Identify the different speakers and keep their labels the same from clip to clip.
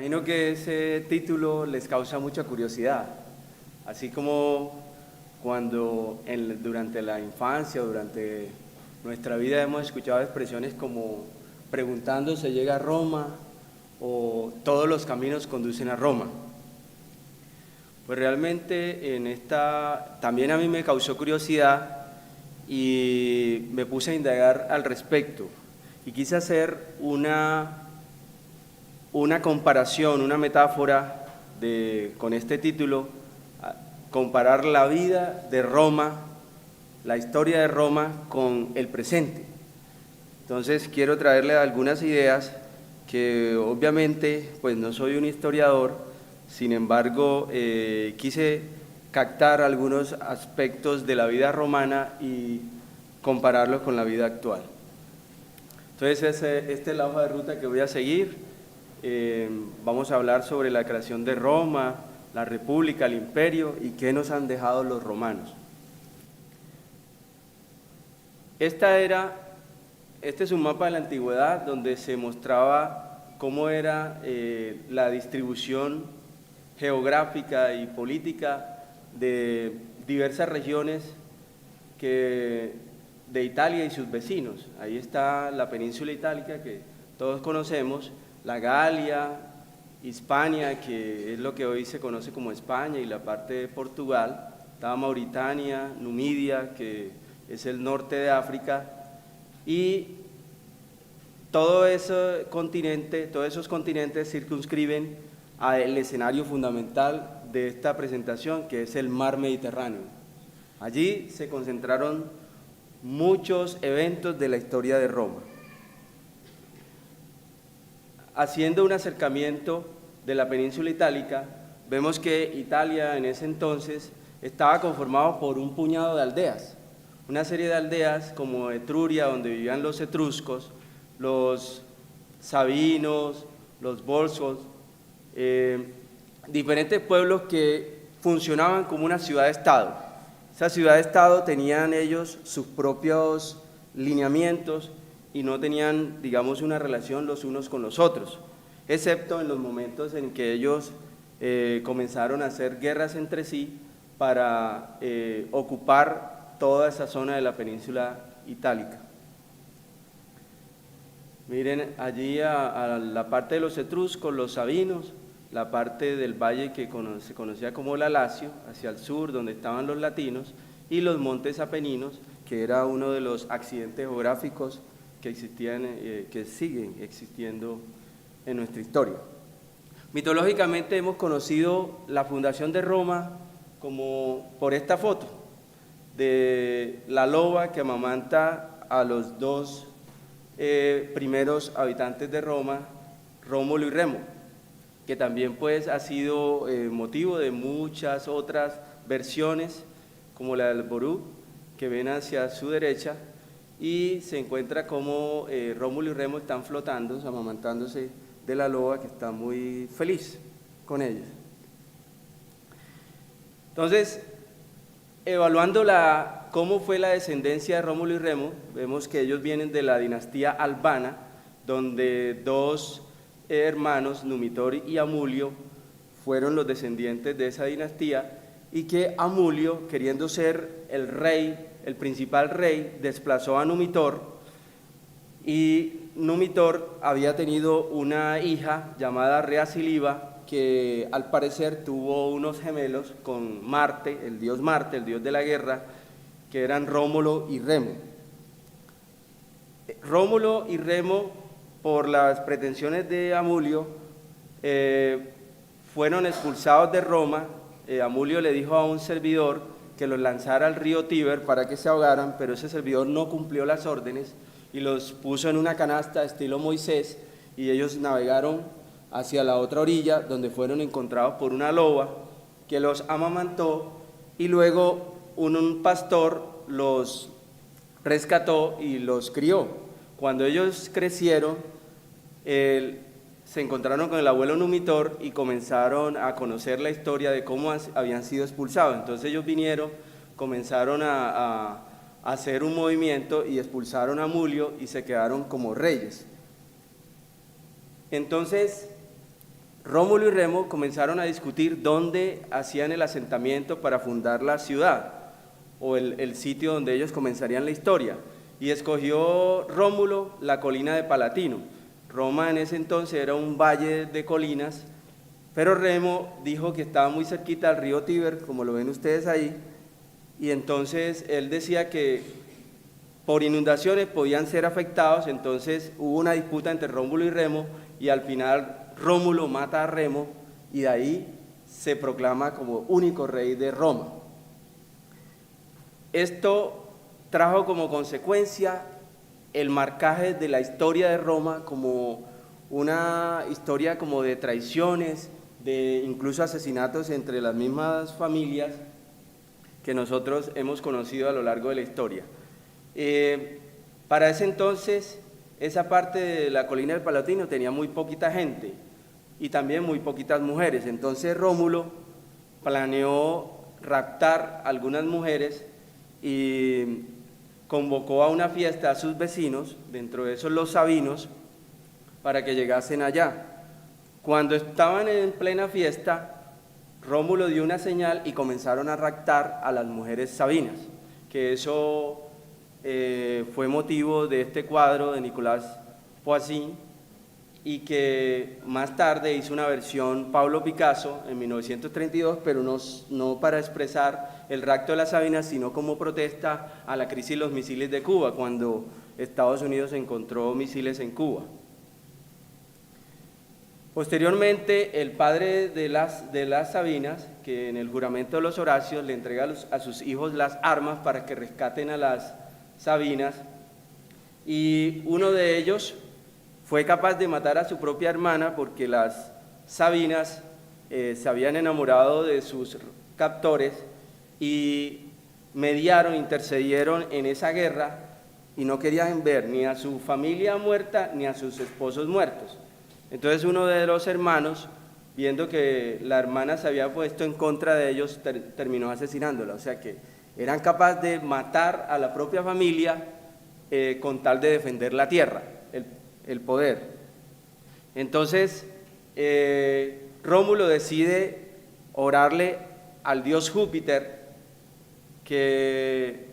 Speaker 1: imagino que ese título les causa mucha curiosidad, así como cuando durante la infancia o durante nuestra vida hemos escuchado expresiones como preguntando se llega a Roma o todos los caminos conducen a Roma. Pues realmente también a mí me causó curiosidad y me puse a indagar al respecto y quise hacer una comparación, una metáfora con este título, comparar la vida de Roma, la historia de Roma con el presente. Entonces quiero traerle algunas ideas que obviamente pues no soy un historiador, sin embargo quise captar algunos aspectos de la vida romana y compararlos con la vida actual. Entonces esta es la hoja de ruta que voy a seguir. Vamos a hablar sobre la creación de Roma, la República, el Imperio y qué nos han dejado los romanos. Este es un mapa de la antigüedad donde se mostraba cómo era la distribución geográfica y política de diversas regiones de Italia y sus vecinos. Ahí está la península itálica que todos conocemos, la Galia, Hispania, que es lo que hoy se conoce como España, y la parte de Portugal, estaba Mauritania, Numidia, que es el norte de África, y todos esos continentes circunscriben al escenario fundamental de esta presentación, que es el mar Mediterráneo. Allí se concentraron muchos eventos de la historia de Roma. Haciendo un acercamiento de la península itálica, vemos que Italia en ese entonces estaba conformado por un puñado de aldeas, una serie de aldeas como Etruria, donde vivían los etruscos, los sabinos, los volscos, diferentes pueblos que funcionaban como una ciudad-estado. Esa ciudad-estado tenían ellos sus propios lineamientos y no tenían, digamos, una relación los unos con los otros, excepto en los momentos en que ellos comenzaron a hacer guerras entre sí para ocupar toda esa zona de la península itálica. Miren allí a la parte de los etruscos, los sabinos, la parte del valle que se conocía como la Lacio, hacia el sur, donde estaban los latinos, y los montes apeninos, que era uno de los accidentes geográficos que siguen existiendo en nuestra historia. Mitológicamente hemos conocido la fundación de Roma como por esta foto de la loba que amamanta a los dos primeros habitantes de Roma, Rómulo y Remo, que también pues ha sido motivo de muchas otras versiones, como la del Ború, que ven hacia su derecha, y se encuentra como Rómulo y Remo están flotando, amamantándose de la loba, que está muy feliz con ellos. Entonces, evaluando cómo fue la descendencia de Rómulo y Remo, vemos que ellos vienen de la dinastía albana, donde dos hermanos, Numitor y Amulio, fueron los descendientes de esa dinastía, y que Amulio, queriendo ser el rey, el principal rey, desplazó a Numitor, y Numitor había tenido una hija llamada Rea Siliva, que al parecer tuvo unos gemelos con Marte, el dios de la guerra, que eran Rómulo y Remo. Rómulo y Remo, por las pretensiones de Amulio, fueron expulsados de Roma. Amulio le dijo a un servidor que los lanzara al río Tíber para que se ahogaran, pero ese servidor no cumplió las órdenes y los puso en una canasta estilo Moisés, y ellos navegaron hacia la otra orilla, donde fueron encontrados por una loba que los amamantó, y luego un pastor los rescató y los crió. Cuando ellos crecieron, se encontraron con el abuelo Numitor y comenzaron a conocer la historia de cómo habían sido expulsados. Entonces ellos vinieron, comenzaron a hacer un movimiento y expulsaron a Amulio y se quedaron como reyes. Entonces, Rómulo y Remo comenzaron a discutir dónde hacían el asentamiento para fundar la ciudad, o el sitio donde ellos comenzarían la historia, y escogió Rómulo la colina de Palatino. Roma en ese entonces era un valle de colinas, pero Remo dijo que estaba muy cerquita al río Tíber, como lo ven ustedes ahí, y entonces él decía que por inundaciones podían ser afectados. Entonces hubo una disputa entre Rómulo y Remo, y al final Rómulo mata a Remo, y de ahí se proclama como único rey de Roma. Esto trajo como consecuencia el marcaje de la historia de Roma como una historia como de traiciones, de incluso asesinatos entre las mismas familias que nosotros hemos conocido a lo largo de la historia. Para ese entonces, esa parte de la colina del Palatino tenía muy poquita gente y también muy poquitas mujeres. Entonces Rómulo planeó raptar a algunas mujeres y convocó a una fiesta a sus vecinos, dentro de esos los sabinos, para que llegasen allá. Cuando estaban en plena fiesta, Rómulo dio una señal y comenzaron a raptar a las mujeres sabinas, que eso fue motivo de este cuadro de Nicolas Poussin, y que más tarde hizo una versión Pablo Picasso en 1932, pero no para expresar el rapto de las sabinas, sino como protesta a la crisis de los misiles de Cuba, cuando Estados Unidos encontró misiles en Cuba. Posteriormente, el padre de las sabinas, que en el juramento de los Horacios le entrega a sus hijos las armas para que rescaten a las sabinas, y uno de ellos fue capaz de matar a su propia hermana porque las sabinas se habían enamorado de sus captores y mediaron, intercedieron en esa guerra, y no querían ver ni a su familia muerta ni a sus esposos muertos. Entonces uno de los hermanos, viendo que la hermana se había puesto en contra de ellos, terminó asesinándola. O sea que eran capaces de matar a la propia familia con tal de defender la tierra, el poder. Entonces Rómulo decide orarle al dios Júpiter que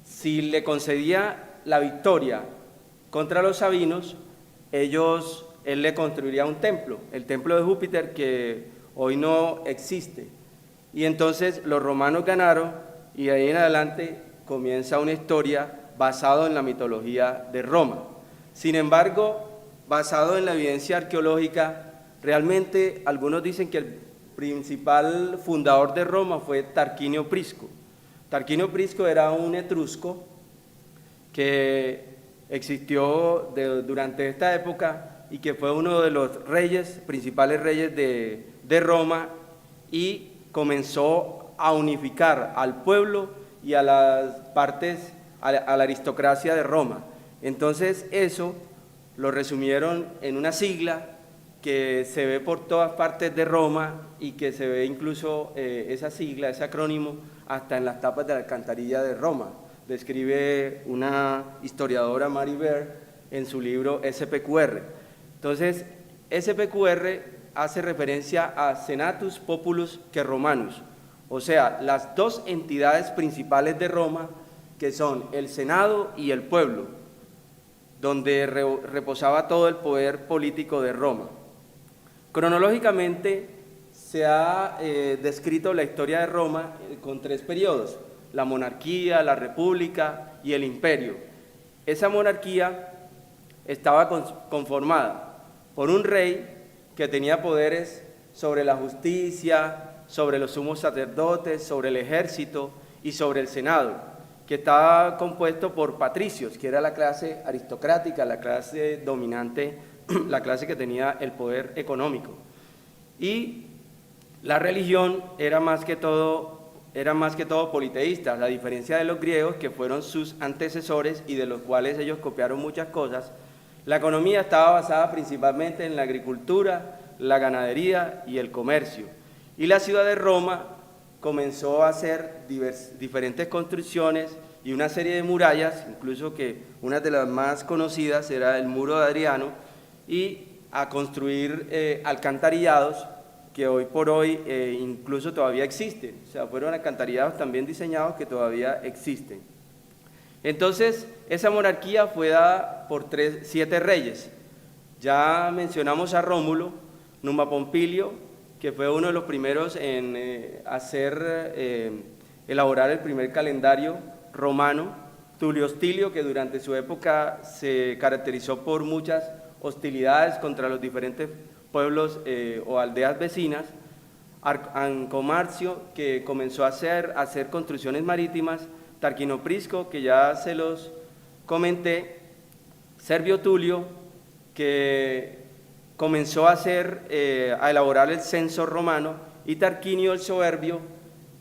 Speaker 1: si le concedía la victoria contra los sabinos, él le construiría un templo, el templo de Júpiter, que hoy no existe. Y entonces los romanos ganaron, y de ahí en adelante comienza una historia basada en la mitología de Roma. Sin embargo, basado en la evidencia arqueológica, realmente algunos dicen que el principal fundador de Roma fue Tarquinio Prisco. Tarquinio Prisco era un etrusco que existió durante esta época y que fue uno de los principales reyes de Roma, y comenzó a unificar al pueblo y a las partes, a la aristocracia de Roma. Entonces eso lo resumieron en una sigla que se ve por todas partes de Roma, y que se ve incluso esa sigla, ese acrónimo, hasta en las tapas de la alcantarilla de Roma. Describe una historiadora, Mary Beard, en su libro SPQR. Entonces, SPQR hace referencia a Senatus Populus que Romanus, o sea, las dos entidades principales de Roma, que son el Senado y el pueblo, donde reposaba todo el poder político de Roma. Cronológicamente se ha descrito la historia de Roma con 3 periodos: la monarquía, la república y el imperio. Esa monarquía estaba conformada por un rey que tenía poderes sobre la justicia, sobre los sumos sacerdotes, sobre el ejército y sobre el senado, que estaba compuesto por patricios, que era la clase aristocrática, la clase dominante, la clase que tenía el poder económico. Y la religión era más que todo politeísta, a diferencia de los griegos, que fueron sus antecesores y de los cuales ellos copiaron muchas cosas. La economía estaba basada principalmente en la agricultura, la ganadería y el comercio. Y la ciudad de Roma comenzó a hacer diferentes construcciones y una serie de murallas, incluso que una de las más conocidas era el Muro de Adriano, y a construir alcantarillados que hoy por hoy incluso todavía existen. O sea, fueron alcantarillados también diseñados que todavía existen. Entonces, esa monarquía fue dada por 7 reyes. Ya mencionamos a Rómulo, Numa Pompilio, que fue uno de los primeros en elaborar el primer calendario romano, Tulio Hostilio, que durante su época se caracterizó por muchas hostilidades contra los diferentes pueblos o aldeas vecinas, Ancomarcio, que comenzó a hacer construcciones marítimas, Tarquino Prisco, que ya se los comenté, Servio Tulio, que comenzó a elaborar el censo romano, y Tarquinio el Soberbio,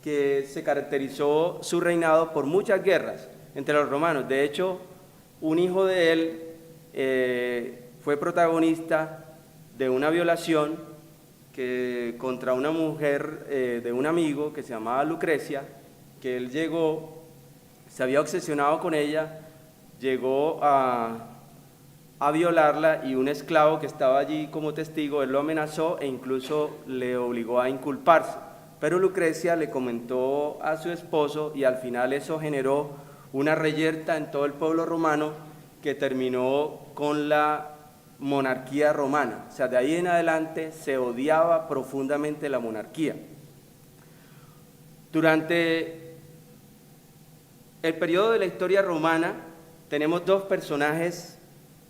Speaker 1: que se caracterizó su reinado por muchas guerras entre los romanos. De hecho, un hijo de él fue protagonista de una violación contra una mujer de un amigo que se llamaba Lucrecia, que él se había obsesionado con ella, llegó a violarla, y un esclavo que estaba allí como testigo, él lo amenazó e incluso le obligó a inculparse. Pero Lucrecia le comentó a su esposo, y al final eso generó una reyerta en todo el pueblo romano que terminó con la monarquía romana. O sea, de ahí en adelante se odiaba profundamente la monarquía. Durante el periodo de la historia romana tenemos 2 personajes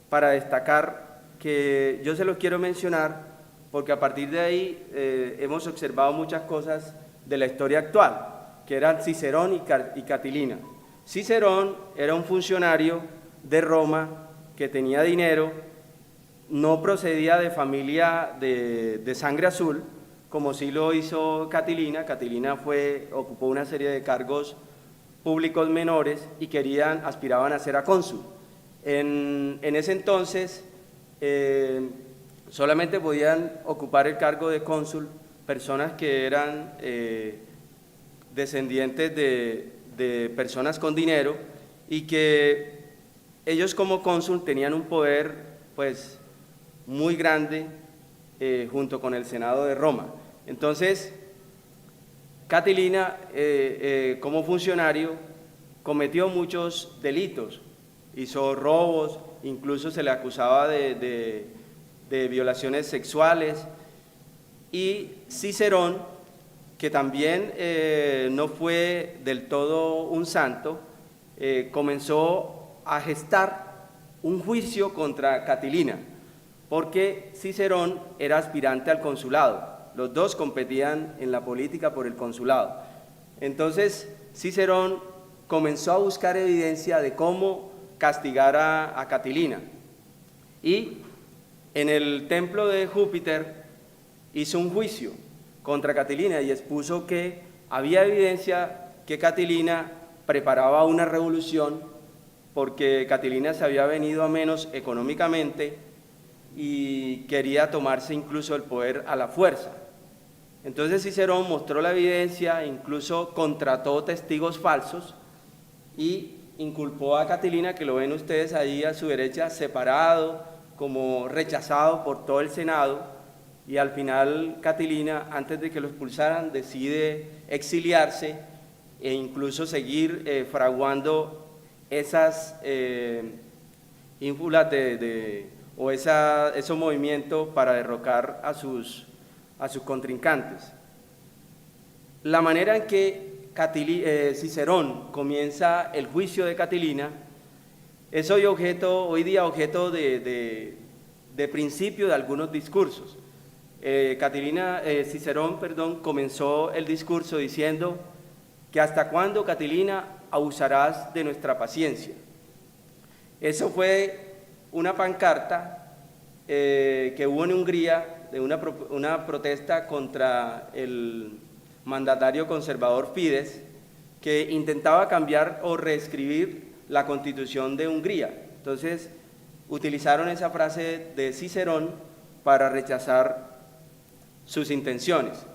Speaker 1: para destacar, que yo se los quiero mencionar porque a partir de ahí hemos observado muchas cosas de la historia actual, que eran Cicerón y Catilina. Cicerón era un funcionario de Roma que tenía dinero, no procedía de familia de sangre azul, como sí lo hizo Catilina. Catilina ocupó una serie de cargos públicos menores y aspiraban a ser cónsul. En ese entonces solamente podían ocupar el cargo de cónsul personas que eran descendientes de personas con dinero, y que ellos como cónsul tenían un poder pues muy grande junto con el Senado de Roma. Entonces, Catilina como funcionario cometió muchos delitos, hizo robos, incluso se le acusaba de violaciones sexuales, y Cicerón, que también no fue del todo un santo, comenzó a gestar un juicio contra Catilina, porque Cicerón era aspirante al consulado. Los dos competían en la política por el consulado. Entonces Cicerón comenzó a buscar evidencia de cómo castigar a Catilina, y en el templo de Júpiter hizo un juicio contra Catilina y expuso que había evidencia que Catilina preparaba una revolución, porque Catilina se había venido a menos económicamente y quería tomarse incluso el poder a la fuerza. Entonces Cicerón mostró la evidencia, incluso contrató testigos falsos y inculpó a Catilina, que lo ven ustedes ahí a su derecha, separado, como rechazado por todo el Senado, y al final Catilina, antes de que lo expulsaran, decide exiliarse e incluso seguir fraguando esas ínfulas o esos movimientos para derrocar a sus contrincantes. La manera en que Cicerón comienza el juicio de Catilina es hoy día objeto de principio de algunos discursos. Cicerón comenzó el discurso diciendo que ¿hasta cuándo, Catilina, abusarás de nuestra paciencia? Eso fue una pancarta que hubo en Hungría, de una protesta contra el mandatario conservador Fidesz, que intentaba cambiar o reescribir la Constitución de Hungría. Entonces utilizaron esa frase de Cicerón para rechazar sus intenciones.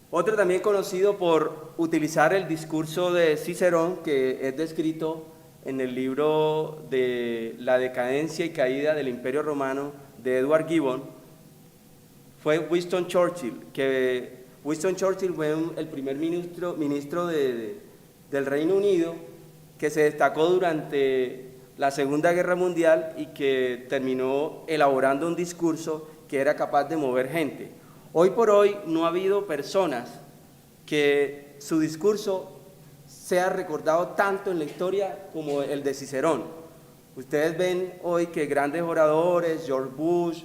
Speaker 1: Otro también conocido por utilizar el discurso de Cicerón, que es descrito en el libro de La decadencia y caída del Imperio Romano de Edward Gibbon fue Winston Churchill, que Winston Churchill fue el primer ministro del Reino Unido que se destacó durante la Segunda Guerra Mundial y que terminó elaborando un discurso que era capaz de mover gente. Hoy por hoy no ha habido personas que su discurso sea recordado tanto en la historia como el de Cicerón. Ustedes ven hoy que grandes oradores, George Bush,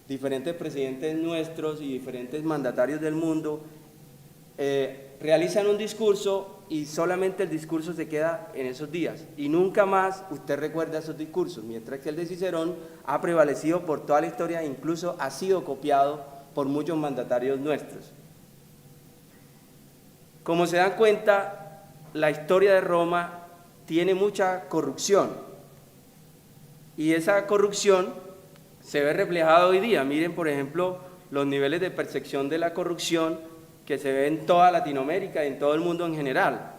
Speaker 1: diferentes presidentes nuestros y diferentes mandatarios del mundo realizan un discurso y solamente el discurso se queda en esos días y nunca más usted recuerda esos discursos, mientras que el de Cicerón ha prevalecido por toda la historia e incluso ha sido copiado por muchos mandatarios nuestros. Como se dan cuenta, la historia de Roma tiene mucha corrupción y esa corrupción se ve reflejada hoy día. Miren, por ejemplo, los niveles de percepción de la corrupción que se ve en toda Latinoamérica y en todo el mundo en general.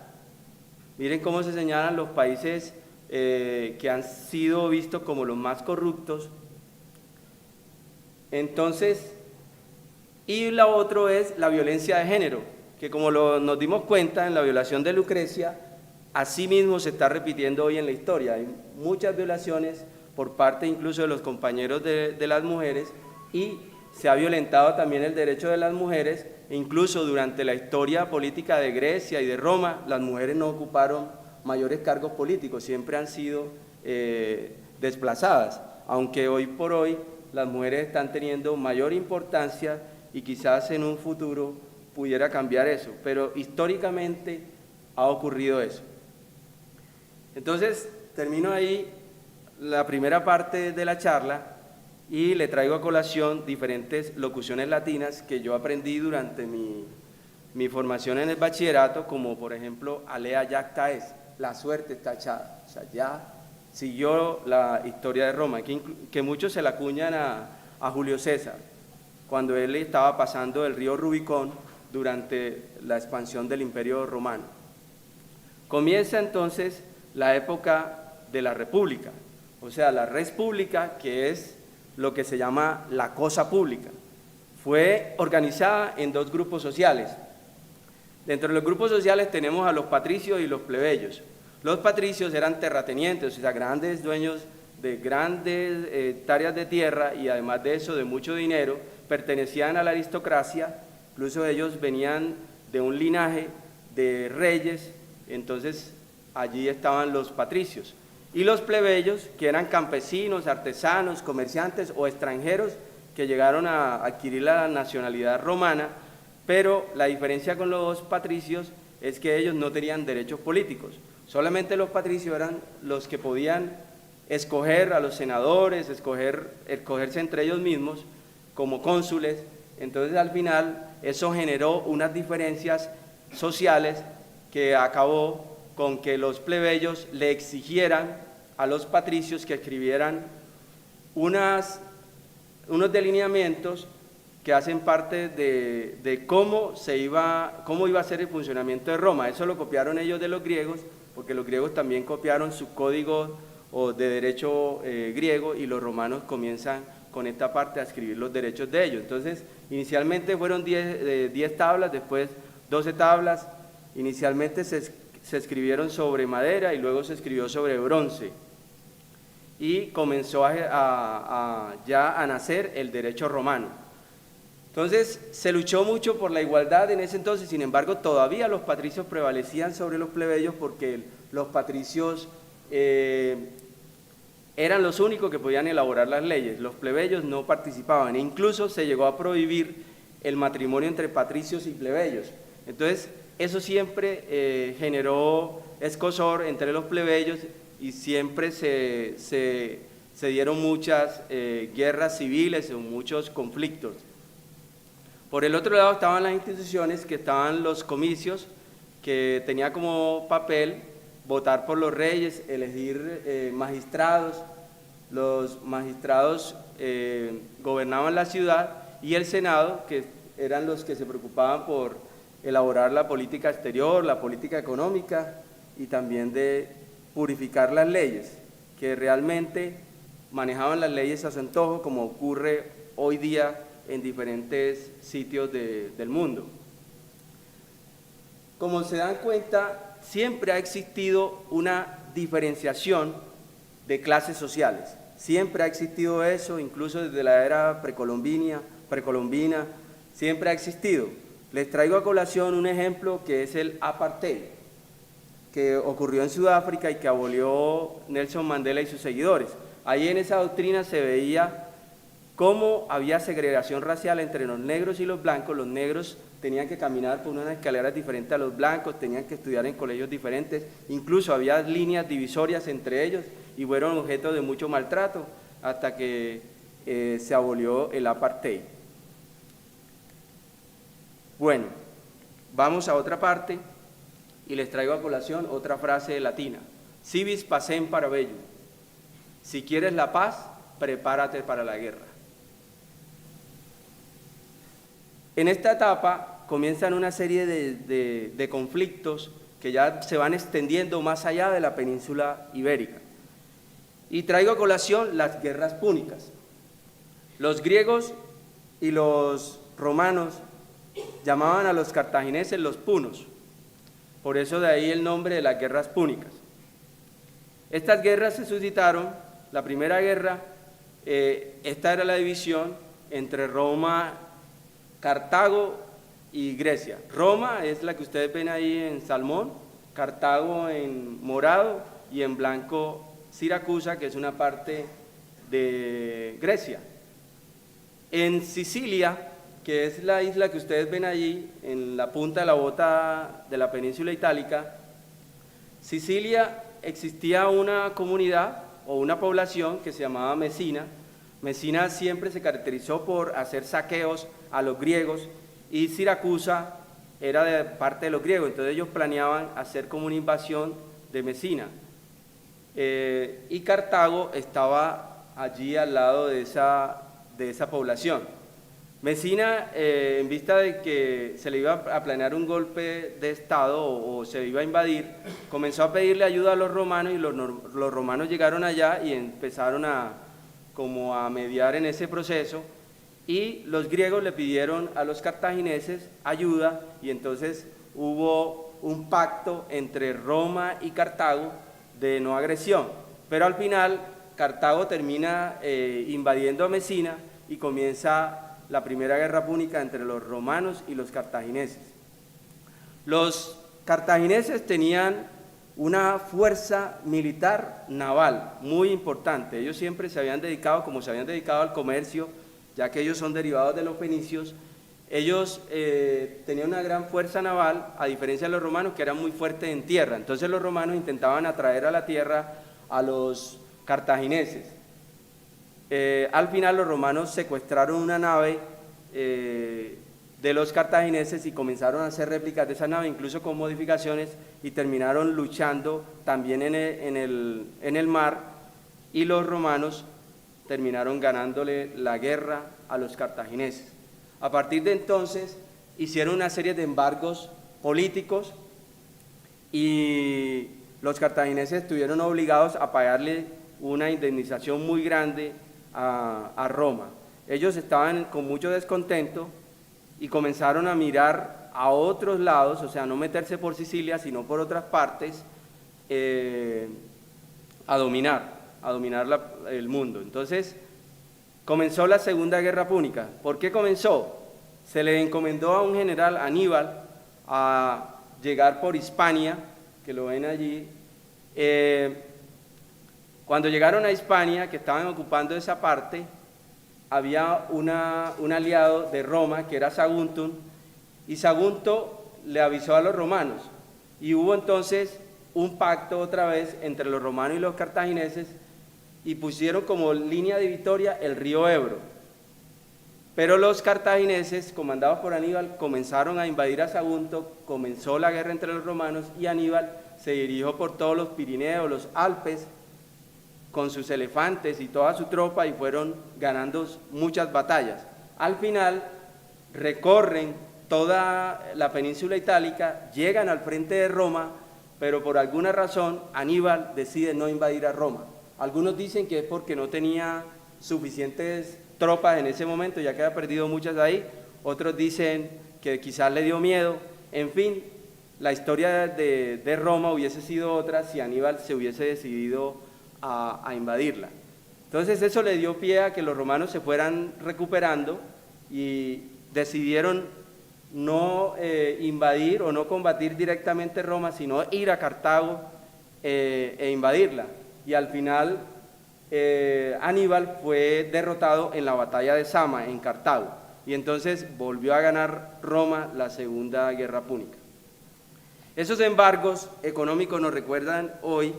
Speaker 1: Miren cómo se señalan los países que han sido vistos como los más corruptos. Entonces, y la otra es la violencia de género, que como nos dimos cuenta en la violación de Lucrecia, así mismo se está repitiendo hoy en la historia. Hay muchas violaciones por parte incluso de los compañeros de las mujeres y se ha violentado también el derecho de las mujeres. Incluso durante la historia política de Grecia y de Roma, las mujeres no ocuparon mayores cargos políticos, siempre han sido desplazadas, aunque hoy por hoy las mujeres están teniendo mayor importancia y quizás en un futuro pudiera cambiar eso, pero históricamente ha ocurrido eso. Entonces, termino ahí la primera parte de la charla y le traigo a colación diferentes locuciones latinas que yo aprendí durante mi formación en el bachillerato, como por ejemplo, alea jacta est, la suerte está echada. O sea, ya siguió la historia de Roma, que muchos se la acuñan a Julio César, cuando él estaba pasando el río Rubicón durante la expansión del Imperio Romano. Comienza entonces la época de la República, o sea, la res pública, que es lo que se llama la cosa pública. Fue organizada en dos grupos sociales. Dentro de los grupos sociales tenemos a los patricios y los plebeyos. Los patricios eran terratenientes, o sea, grandes dueños de grandes hectáreas de tierra y además de eso de mucho dinero, pertenecían a la aristocracia, incluso ellos venían de un linaje de reyes, entonces allí estaban los patricios. Y los plebeyos, que eran campesinos, artesanos, comerciantes o extranjeros que llegaron a adquirir la nacionalidad romana, pero la diferencia con los patricios es que ellos no tenían derechos políticos. Solamente los patricios eran los que podían escoger a los senadores, escogerse entre ellos mismos como cónsules. Entonces al final eso generó unas diferencias sociales que acabó con que los plebeyos le exigieran a los patricios que escribieran unos delineamientos que hacen parte de cómo iba a ser el funcionamiento de Roma. Eso lo copiaron ellos de los griegos, porque los griegos también copiaron su código de derecho griego y los romanos comienzan con esta parte a escribir los derechos de ellos. Entonces, inicialmente fueron 10 tablas, después 12 tablas. Inicialmente se escribieron sobre madera y luego se escribió sobre bronce. Y comenzó ya a nacer el derecho romano. Entonces se luchó mucho por la igualdad en ese entonces, sin embargo todavía los patricios prevalecían sobre los plebeyos porque los patricios eran los únicos que podían elaborar las leyes, los plebeyos no participaban, e incluso se llegó a prohibir el matrimonio entre patricios y plebeyos. Entonces eso siempre generó escozor entre los plebeyos y siempre se dieron muchas guerras civiles o muchos conflictos. Por el otro lado estaban las instituciones, que estaban los comicios, que tenía como papel votar por los reyes, elegir magistrados. Los magistrados gobernaban la ciudad y el Senado, que eran los que se preocupaban por elaborar la política exterior, la política económica y también de purificar las leyes, que realmente manejaban las leyes a su antojo, como ocurre hoy día en diferentes sitios del mundo. Como se dan cuenta, siempre ha existido una diferenciación de clases sociales. Siempre ha existido eso, incluso desde la era precolombina, siempre ha existido. Les traigo a colación un ejemplo que es el apartheid, que ocurrió en Sudáfrica y que abolió Nelson Mandela y sus seguidores. Ahí en esa doctrina se veía cómo había segregación racial entre los negros y los blancos. Los negros tenían que caminar por unas escaleras diferentes a los blancos, tenían que estudiar en colegios diferentes, incluso había líneas divisorias entre ellos y fueron objeto de mucho maltrato hasta que se abolió el apartheid. Bueno, vamos a otra parte y les traigo a colación otra frase latina: si vis pacem para bellum. Si quieres la paz, prepárate para la guerra. En esta etapa comienzan una serie de conflictos que ya se van extendiendo más allá de la península ibérica. Y traigo a colación las guerras púnicas. Los griegos y los romanos llamaban a los cartagineses los punos, por eso de ahí el nombre de las guerras púnicas. Estas guerras se suscitaron, la primera guerra, esta era la división entre Roma, Cartago y Grecia. Roma es la que ustedes ven ahí en salmón, Cartago en morado y en blanco Siracusa, que es una parte de Grecia. En Sicilia, que es la isla que ustedes ven allí, en la punta de la bota de la península itálica, Sicilia existía una comunidad o una población que se llamaba Mesina. Mesina siempre se caracterizó por hacer saqueos a los griegos y Siracusa era de parte de los griegos, entonces ellos planeaban hacer como una invasión de Mesina. Y Cartago estaba allí al lado de esa población. Mesina, en vista de que se le iba a planear un golpe de estado o se iba a invadir, comenzó a pedirle ayuda a los romanos y los romanos llegaron allá y empezaron a mediar en ese proceso, y los griegos le pidieron a los cartagineses ayuda y entonces hubo un pacto entre Roma y Cartago de no agresión, pero al final Cartago termina invadiendo a Mesina y comienza la primera guerra púnica entre los romanos y los cartagineses. Los cartagineses tenían una fuerza militar naval muy importante. Ellos siempre se habían dedicado, como se habían dedicado al comercio, ya que ellos son derivados de los fenicios, ellos tenían una gran fuerza naval, a diferencia de los romanos, que eran muy fuertes en tierra. Entonces los romanos intentaban atraer a la tierra a los cartagineses. Al final los romanos secuestraron una nave de los cartagineses y comenzaron a hacer réplicas de esa nave, incluso con modificaciones, y terminaron luchando también en el mar, y los romanos terminaron ganándole la guerra a los cartagineses. A partir de entonces hicieron una serie de embargos políticos y los cartagineses estuvieron obligados a pagarle una indemnización muy grande a Roma. Ellos estaban con mucho descontento y comenzaron a mirar a otros lados, o sea, no meterse por Sicilia, sino por otras partes, a dominar el mundo. Entonces, comenzó la Segunda Guerra Púnica. ¿Por qué comenzó? Se le encomendó a un general, Aníbal, a llegar por Hispania, que lo ven allí. Cuando llegaron a Hispania, que estaban ocupando esa parte, había un aliado de Roma, que era Saguntum, y Sagunto le avisó a los romanos, y hubo entonces un pacto otra vez entre los romanos y los cartagineses, y pusieron como línea divisoria el río Ebro. Pero los cartagineses, comandados por Aníbal, comenzaron a invadir a Sagunto, comenzó la guerra entre los romanos, y Aníbal se dirigió por todos los Pirineos, los Alpes, con sus elefantes y toda su tropa, y fueron ganando muchas batallas. Al final recorren toda la península itálica, llegan al frente de Roma, pero por alguna razón Aníbal decide no invadir a Roma. Algunos dicen que es porque no tenía suficientes tropas en ese momento, ya que había perdido muchas ahí. Otros dicen que quizás le dio miedo. En fin, la historia de Roma hubiese sido otra si Aníbal se hubiese decidido a invadirla. Entonces eso le dio pie a que los romanos se fueran recuperando y decidieron no invadir o no combatir directamente Roma, sino ir a Cartago e invadirla. Y al final Aníbal fue derrotado en la batalla de Zama, en Cartago, y entonces volvió a ganar Roma la Segunda Guerra Púnica. Esos embargos económicos nos recuerdan hoy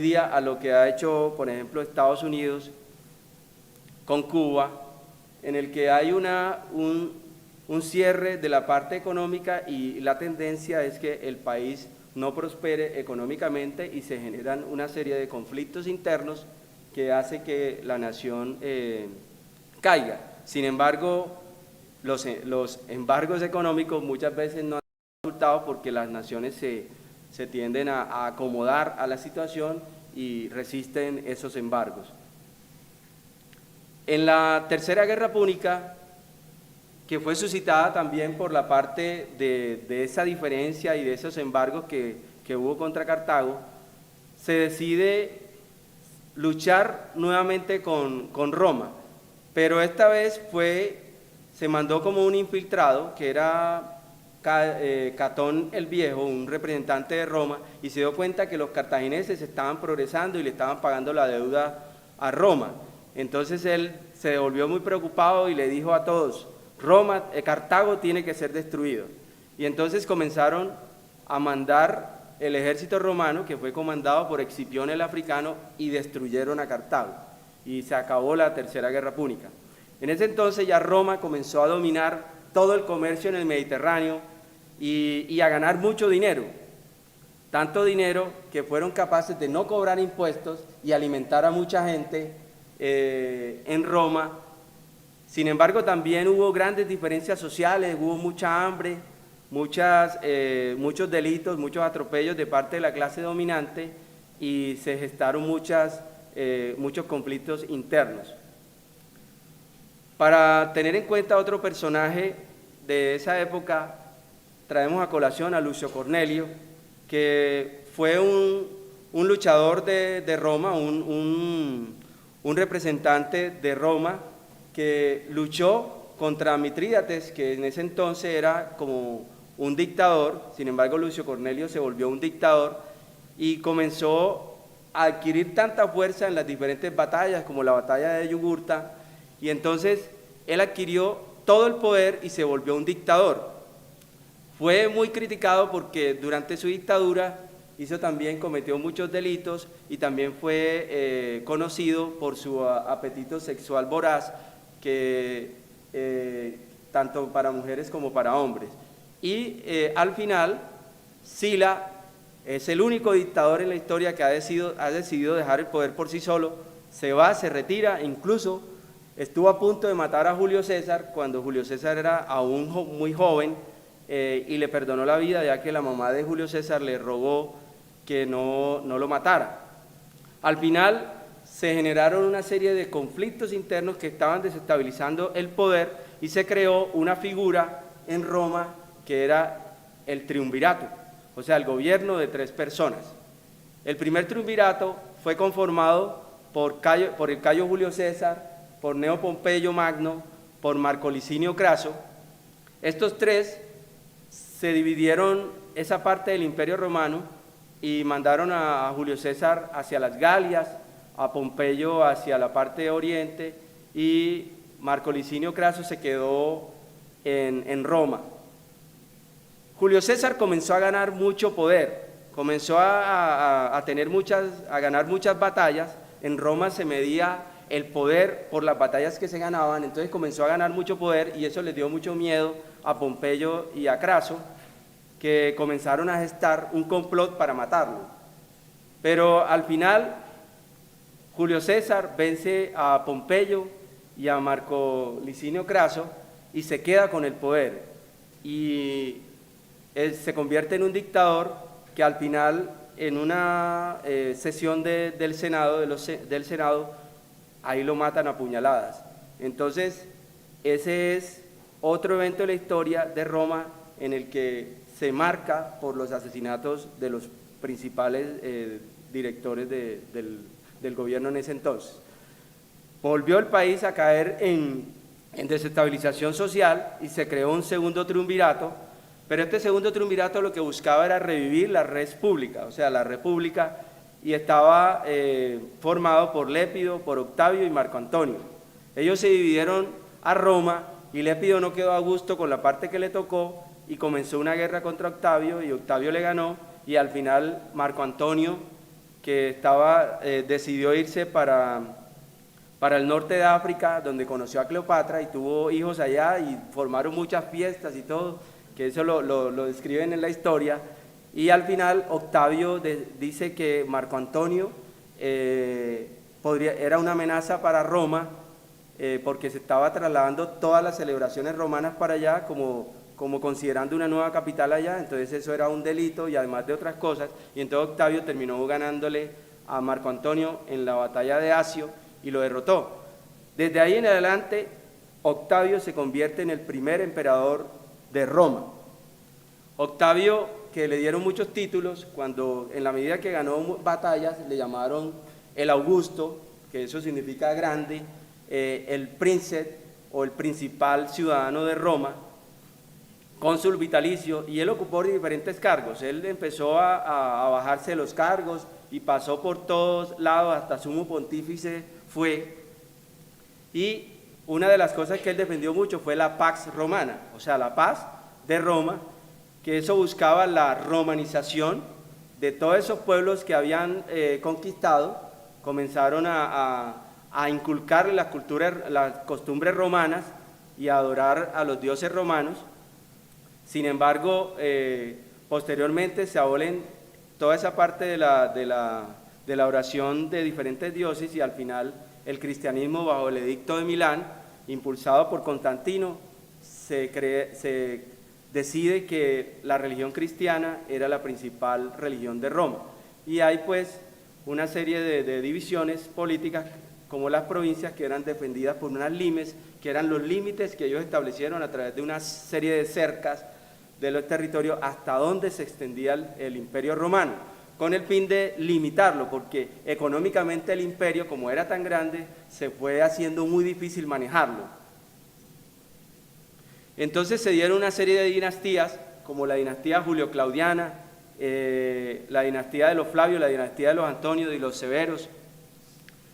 Speaker 1: día a lo que ha hecho, por ejemplo, Estados Unidos con Cuba, en el que hay un cierre de la parte económica y la tendencia es que el país no prospere económicamente y se generan una serie de conflictos internos que hace que la nación caiga. Sin embargo, los embargos económicos muchas veces no han resultado porque las naciones se tienden a acomodar a la situación y resisten esos embargos. En la Tercera Guerra Púnica, que fue suscitada también por la parte de esa diferencia y de esos embargos que hubo contra Cartago, se decide luchar nuevamente con Roma, pero esta vez se mandó como un infiltrado, que era Catón el Viejo, un representante de Roma, y se dio cuenta que los cartagineses estaban progresando y le estaban pagando la deuda a Roma. Entonces él se volvió muy preocupado y le dijo a todos: Cartago tiene que ser destruido. Y entonces comenzaron a mandar el ejército romano, que fue comandado por Escipión el Africano, y destruyeron a Cartago. Y se acabó la Tercera Guerra Púnica. En ese entonces ya Roma comenzó a dominar todo el comercio en el Mediterráneo y a ganar mucho dinero. Tanto dinero que fueron capaces de no cobrar impuestos y alimentar a mucha gente en Roma. Sin embargo, también hubo grandes diferencias sociales, hubo mucha hambre, muchos delitos, muchos atropellos de parte de la clase dominante y se gestaron muchos conflictos internos. Para tener en cuenta otro personaje de esa época, traemos a colación a Lucio Cornelio, que fue un luchador de Roma, un representante de Roma, que luchó contra Mitrídates, que en ese entonces era como un dictador. Sin embargo, Lucio Cornelio se volvió un dictador y comenzó a adquirir tanta fuerza en las diferentes batallas, como la batalla de Yugurta, y entonces él adquirió todo el poder y se volvió un dictador. Fue muy criticado porque durante su dictadura cometió muchos delitos y también fue conocido por su apetito sexual voraz, tanto para mujeres como para hombres. Y al final, Sila es el único dictador en la historia que ha decidido dejar el poder por sí solo, se retira, incluso estuvo a punto de matar a Julio César cuando Julio César era aún muy joven, y le perdonó la vida, ya que la mamá de Julio César le rogó que no lo matara. Al final se generaron una serie de conflictos internos que estaban desestabilizando el poder y se creó una figura en Roma que era el triunvirato, o sea, el gobierno de 3 personas. El primer triunvirato fue conformado por el Cayo Julio César, por Cneo Pompeyo Magno, por Marco Licinio Craso. Estos 3 se dividieron esa parte del Imperio Romano y mandaron a Julio César hacia las Galias, a Pompeyo hacia la parte de oriente, y Marco Licinio Craso se quedó en Roma. Julio César comenzó a ganar mucho poder, comenzó a ganar muchas batallas. En Roma se medía el poder por las batallas que se ganaban, entonces comenzó a ganar mucho poder y eso les dio mucho miedo a Pompeyo y a Craso, que comenzaron a gestar un complot para matarlo. Pero al final Julio César vence a Pompeyo y a Marco Licinio Craso y se queda con el poder y se convierte en un dictador que al final en una sesión del Senado, del Senado, ahí lo matan a puñaladas. Entonces, ese es otro evento de la historia de Roma en el que se marca por los asesinatos de los principales directores del gobierno en ese entonces. Volvió el país a caer en desestabilización social y se creó un segundo triunvirato, pero este segundo triunvirato lo que buscaba era revivir la res pública, o sea, la república, y estaba formado por Lépido, por Octavio y Marco Antonio. Ellos se dividieron a Roma y Lépido no quedó a gusto con la parte que le tocó y comenzó una guerra contra Octavio y Octavio le ganó y al final Marco Antonio, que decidió irse para el norte de África, donde conoció a Cleopatra y tuvo hijos allá y formaron muchas fiestas y todo, que eso lo describen en la historia, y al final Octavio dice que Marco Antonio era una amenaza para Roma, porque se estaba trasladando todas las celebraciones romanas para allá como considerando una nueva capital allá, entonces eso era un delito y además de otras cosas, y entonces Octavio terminó ganándole a Marco Antonio en la batalla de Acio y lo derrotó. Desde ahí en adelante, Octavio se convierte en el primer emperador de Roma. Octavio, que le dieron muchos títulos, cuando en la medida que ganó batallas, le llamaron el Augusto, que eso significa grande, el príncipe o el principal ciudadano de Roma, cónsul vitalicio, y él ocupó diferentes cargos. Él empezó a bajarse los cargos y pasó por todos lados, hasta sumo pontífice fue, y una de las cosas que él defendió mucho fue la Pax Romana, o sea, la paz de Roma, que eso buscaba la romanización de todos esos pueblos que habían conquistado, comenzaron a inculcar las costumbres romanas y a adorar a los dioses romanos. Sin embargo, posteriormente se abolen toda esa parte de la oración de diferentes dioses y al final el cristianismo bajo el edicto de Milán, impulsado por Constantino, se decide que la religión cristiana era la principal religión de Roma. Y hay pues una serie de divisiones políticas como las provincias que eran defendidas por unas limes, que eran los límites que ellos establecieron a través de una serie de cercas de los territorios hasta donde se extendía el imperio romano, con el fin de limitarlo, porque económicamente el imperio, como era tan grande, se fue haciendo muy difícil manejarlo. Entonces se dieron una serie de dinastías, como la dinastía Julio-Claudiana, la dinastía de los Flavios, la dinastía de los Antonios y los Severos,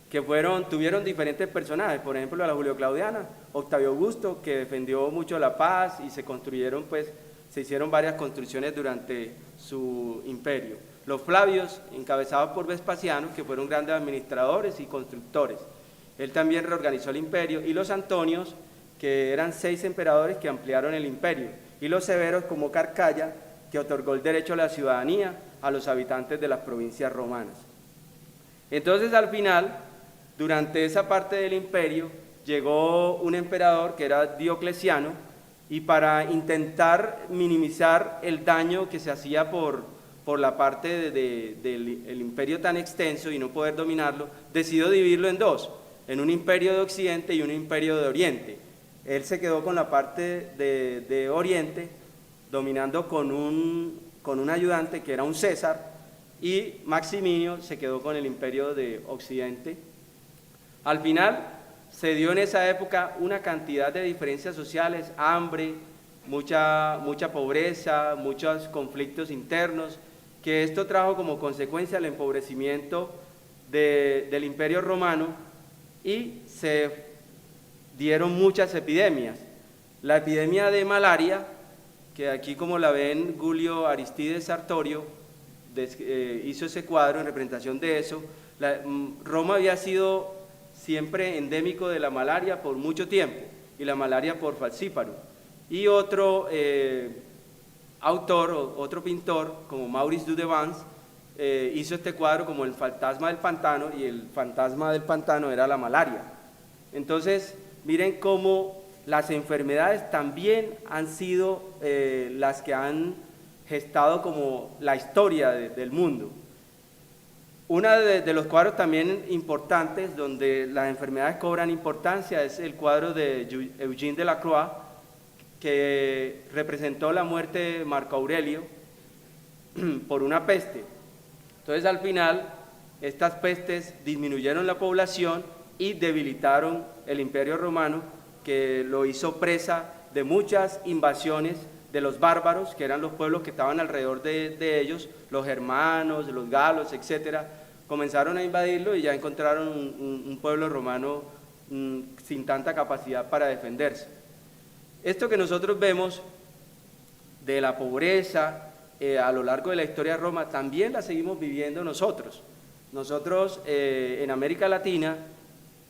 Speaker 1: que tuvieron diferentes personajes. Por ejemplo, la Julio-Claudiana, Octavio Augusto, que defendió mucho la paz y se hicieron varias construcciones durante su imperio. Los Flavios, encabezados por Vespasiano, que fueron grandes administradores y constructores. Él también reorganizó el imperio, y los Antonios, que eran 6 emperadores que ampliaron el imperio, y los Severos como Caracalla, que otorgó el derecho a la ciudadanía a los habitantes de las provincias romanas. Entonces, al final, durante esa parte del imperio, llegó un emperador que era Diocleciano, y para intentar minimizar el daño que se hacía por la parte del imperio tan extenso y no poder dominarlo, decidió dividirlo en dos, en un imperio de Occidente y un imperio de Oriente. Él se quedó con la parte de Oriente, dominando con un ayudante que era un César, y Maximino se quedó con el imperio de Occidente. Al final se dio en esa época una cantidad de diferencias sociales, hambre, mucha pobreza, muchos conflictos internos, que esto trajo como consecuencia el empobrecimiento del imperio romano, y se dieron muchas epidemias. La epidemia de malaria, que aquí como la ven Julio Aristides Sartorio, hizo ese cuadro en representación de eso. Roma había sido siempre endémico de la malaria por mucho tiempo, y la malaria por falciparum. Y otro autor, otro pintor, como Maurice Dudevans, hizo este cuadro como el fantasma del pantano, y el fantasma del pantano era la malaria. Entonces, miren cómo las enfermedades también han sido las que han gestado como la historia del mundo. Uno de los cuadros también importantes donde las enfermedades cobran importancia es el cuadro de Eugène Delacroix, que representó la muerte de Marco Aurelio por una peste. Entonces al final estas pestes disminuyeron la población y debilitaron el Imperio Romano, que lo hizo presa de muchas invasiones de los bárbaros, que eran los pueblos que estaban alrededor de ellos, los germanos, los galos, etcétera. Comenzaron a invadirlo y ya encontraron un pueblo romano sin tanta capacidad para defenderse. Esto que nosotros vemos de la pobreza a lo largo de la historia de Roma, también la seguimos viviendo nosotros. Nosotros en América Latina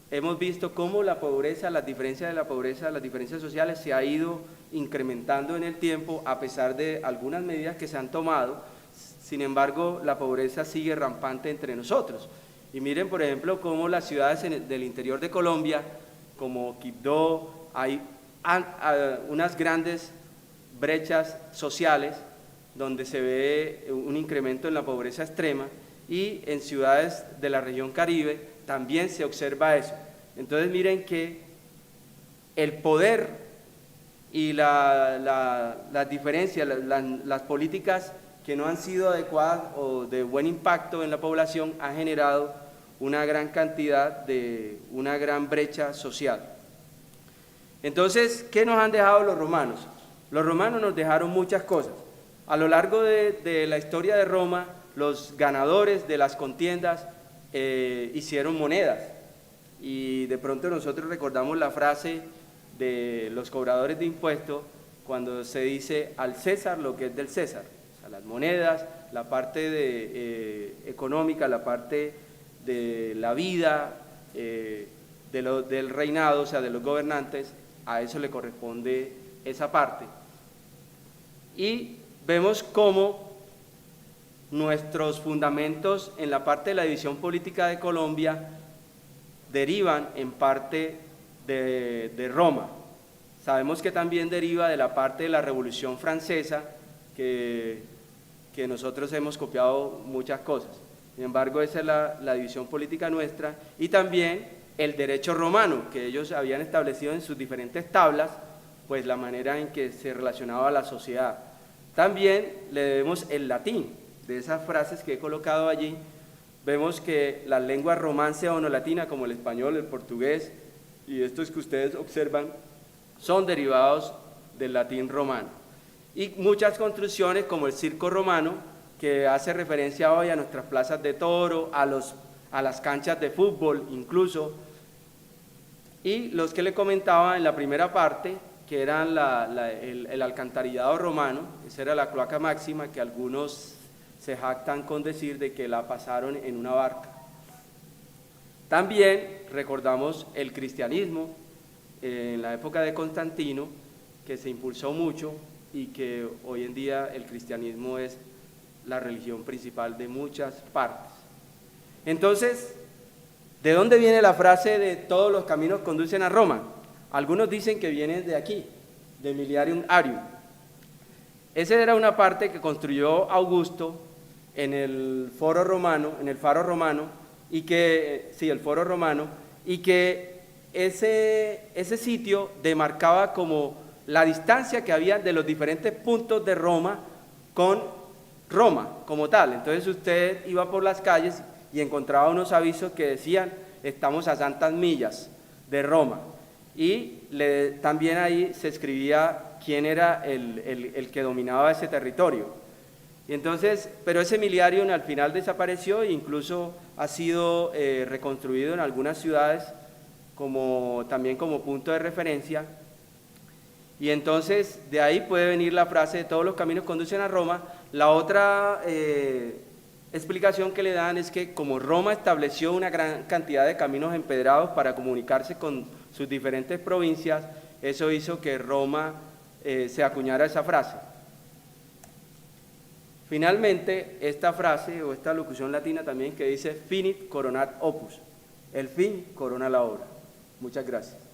Speaker 1: hemos visto cómo la pobreza, las diferencias de la pobreza, las diferencias sociales se ha ido incrementando en el tiempo a pesar de algunas medidas que se han tomado. Sin embargo, la pobreza sigue rampante entre nosotros. Y miren, por ejemplo, cómo las ciudades del interior de Colombia, como Quibdó, hay unas grandes brechas sociales donde se ve un incremento en la pobreza extrema, y en ciudades de la región Caribe también se observa eso. Entonces miren que el poder y las diferencias, las políticas que no han sido adecuadas o de buen impacto en la población han generado una gran cantidad una gran brecha social. Entonces, ¿qué nos han dejado los romanos? Los romanos nos dejaron muchas cosas. A lo largo de la historia de Roma, los ganadores de las contiendas hicieron monedas, y de pronto nosotros recordamos la frase de los cobradores de impuestos cuando se dice al César lo que es del César. O sea, las monedas, la parte económica, la parte de la vida del reinado, o sea, de los gobernantes, a eso le corresponde esa parte. Y vemos cómo nuestros fundamentos en la parte de la división política de Colombia derivan en parte de Roma. Sabemos que también deriva de la parte de la Revolución Francesa, que nosotros hemos copiado muchas cosas. Sin embargo, esa es la división política nuestra, y también el derecho romano, que ellos habían establecido en sus diferentes tablas, pues la manera en que se relacionaba la sociedad. También le debemos el latín. De esas frases que he colocado allí, vemos que las lenguas romance o no latina, como el español, el portugués y estos que ustedes observan, son derivados del latín romano. Y muchas construcciones, como el circo romano, que hace referencia hoy a nuestras plazas de toro, a las canchas de fútbol incluso, y los que le comentaba en la primera parte, que eran el alcantarillado romano. Esa era la cloaca máxima, que algunos se jactan con decir de que la pasaron en una barca. También recordamos el cristianismo en la época de Constantino, que se impulsó mucho y que hoy en día el cristianismo es la religión principal de muchas partes. Entonces, ¿de dónde viene la frase de todos los caminos conducen a Roma? Algunos dicen que viene de aquí, de Miliarium Arium. Esa era una parte que construyó Augusto en el foro romano, en el faro romano, y que, sí, el foro romano, y que ese sitio demarcaba como la distancia que había de los diferentes puntos de Roma con Roma como tal. Entonces usted iba por las calles y encontraba unos avisos que decían: estamos a tantas millas de Roma. Y también ahí se escribía quién era el que dominaba ese territorio. Y entonces, pero ese Miliarium al final desapareció e incluso ha sido reconstruido en algunas ciudades también como punto de referencia. Y entonces de ahí puede venir la frase de todos los caminos conducen a Roma. La otra explicación que le dan es que como Roma estableció una gran cantidad de caminos empedrados para comunicarse con sus diferentes provincias, eso hizo que Roma se acuñara esa frase. Finalmente, esta frase o esta locución latina también que dice finit coronat opus, el fin corona la obra. Muchas gracias.